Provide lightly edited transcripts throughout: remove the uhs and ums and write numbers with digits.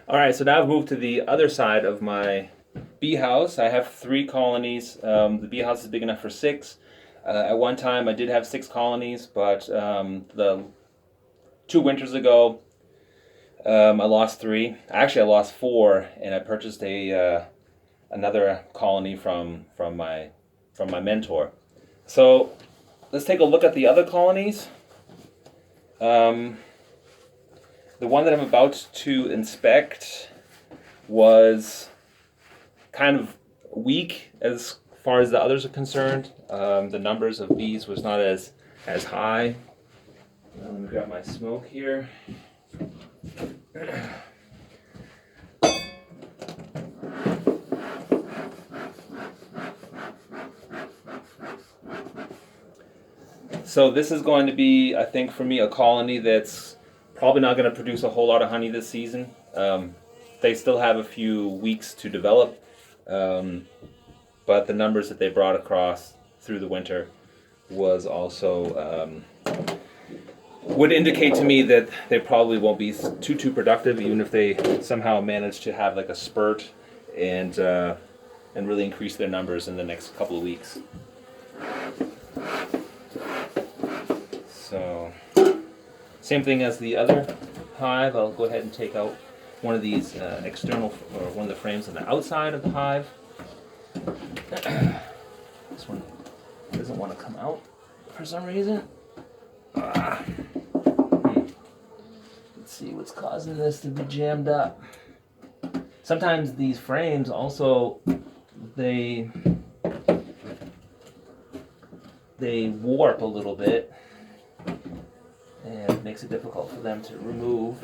All right, so now I've moved to the other side of my bee house. I have 3 colonies. The bee house is big enough for 6. At one time, I did have 6 colonies, but the 2 winters ago, I lost 3. Actually, I lost 4, and I purchased a another colony from my mentor. So let's take a look at the other colonies. Um, the one that I'm about to inspect was kind of weak as far as the others are concerned. The numbers of bees was not as high. Let me grab my smoke here. So this is going to be, I think, for me, a colony that's probably not going to produce a whole lot of honey this season. They still have a few weeks to develop, but the numbers that they brought across through the winter was also would indicate to me that they probably won't be too productive, even if they somehow manage to have like a spurt and really increase their numbers in the next couple of weeks. So, same thing as the other hive. I'll go ahead and take out one of these external, or one of the frames on the outside of the hive. This one doesn't want to come out for some reason. Let's see what's causing this to be jammed up. Sometimes these frames also, they warp a little bit, and it makes it difficult for them to remove.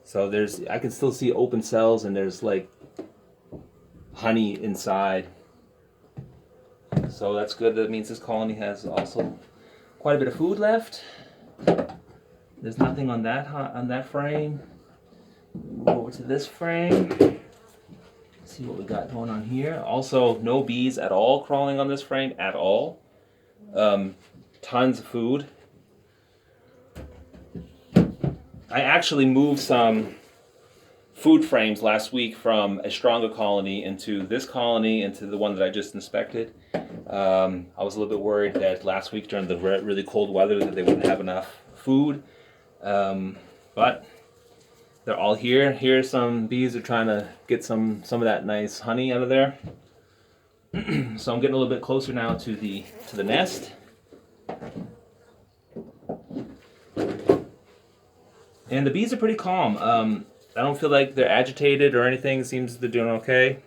So I can still see open cells, and there's like honey inside. So that's good. That means this colony has also quite a bit of food left. There's nothing on that frame. Move over to this frame. See what we got going on here. Also, no bees at all crawling on this frame at all. Tons of food. I actually moved some food frames last week from a stronger colony into this colony, into the one that I just inspected. I was a little bit worried that last week during the really cold weather that they wouldn't have enough food. But they're all here. Here some bees are trying to get some of that nice honey out of there. So I'm getting a little bit closer now to the nest. And the bees are pretty calm. I don't feel like they're agitated or anything. It seems they're doing okay.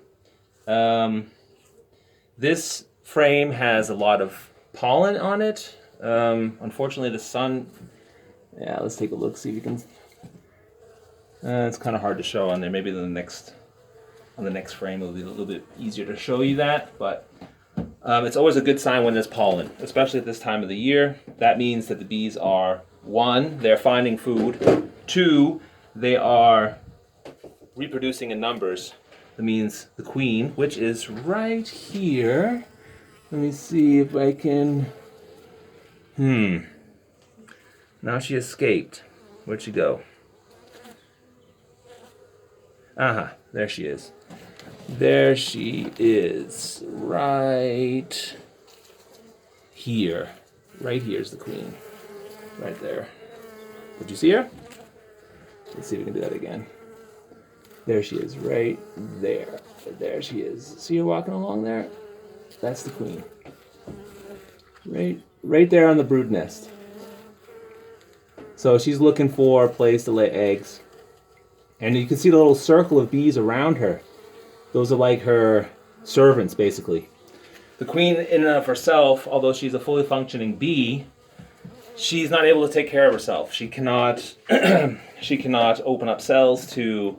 This frame has a lot of pollen on it. Unfortunately, the sun... Yeah, let's take a look, see if you can... it's kind of hard to show on there. Maybe on the next frame it'll be a little bit easier to show you that. But it's always a good sign when there's pollen, especially at this time of the year. That means that the bees are, 1, they're finding food. 2, they are reproducing in numbers. That means the queen, which is right here. Let me see if I can... Now she escaped. Where'd she go? There she is. There she is. Right here. Right here's the queen. Right there. Did you see her? Let's see if we can do that again. There she is, right there. There she is. See her walking along there? That's the queen. Right there on the brood nest. So she's looking for a place to lay eggs. And you can see the little circle of bees around her. Those are like her servants, basically. The queen in and of herself, although she's a fully functioning bee, she's not able to take care of herself. She cannot she cannot open up cells to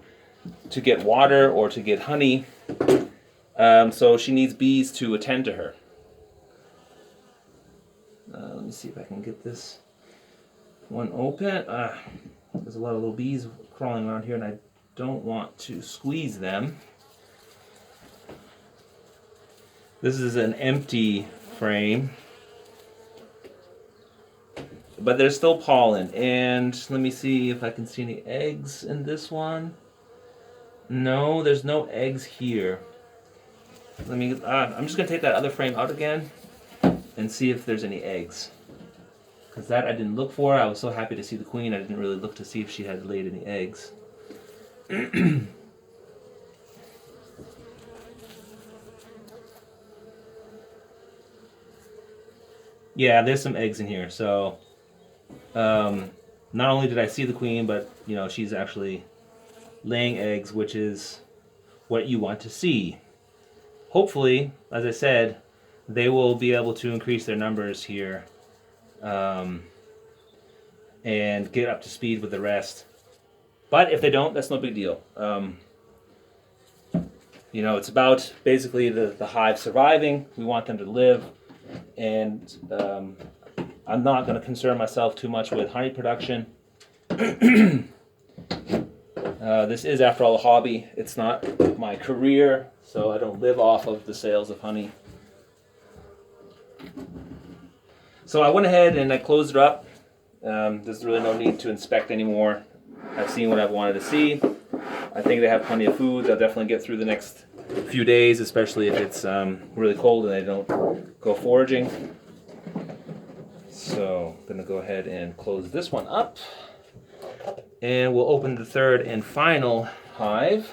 get water or to get honey. So she needs bees to attend to her. Let me see if I can get this one open. There's a lot of little bees crawling around here, and I don't want to squeeze them. This is an empty frame. but there's still pollen. And let me see if I can see any eggs in this one. No, there's no eggs here. Let me. I'm just gonna take that other frame out again and see if there's any eggs. Because that I didn't look for. I was so happy to see the queen. I didn't really look to see if she had laid any eggs. Yeah, there's some eggs in here. So, not only did I see the queen, but she's actually laying eggs, which is what you want to see. Hopefully, as I said, they will be able to increase their numbers here, and get up to speed with the rest. But if they don't, that's no big deal. It's about basically the hive surviving. We want them to live, and I'm not going to concern myself too much with honey production. This is, after all, a hobby. It's not my career, so I don't live off of the sales of honey. So I went ahead and I closed it up. There's really no need to inspect anymore. I've seen what I've wanted to see. I think they have plenty of food. They'll definitely get through the next few days, especially if it's really cold and they don't go foraging. So I'm going to go ahead and close this one up. And we'll open the third and final hive.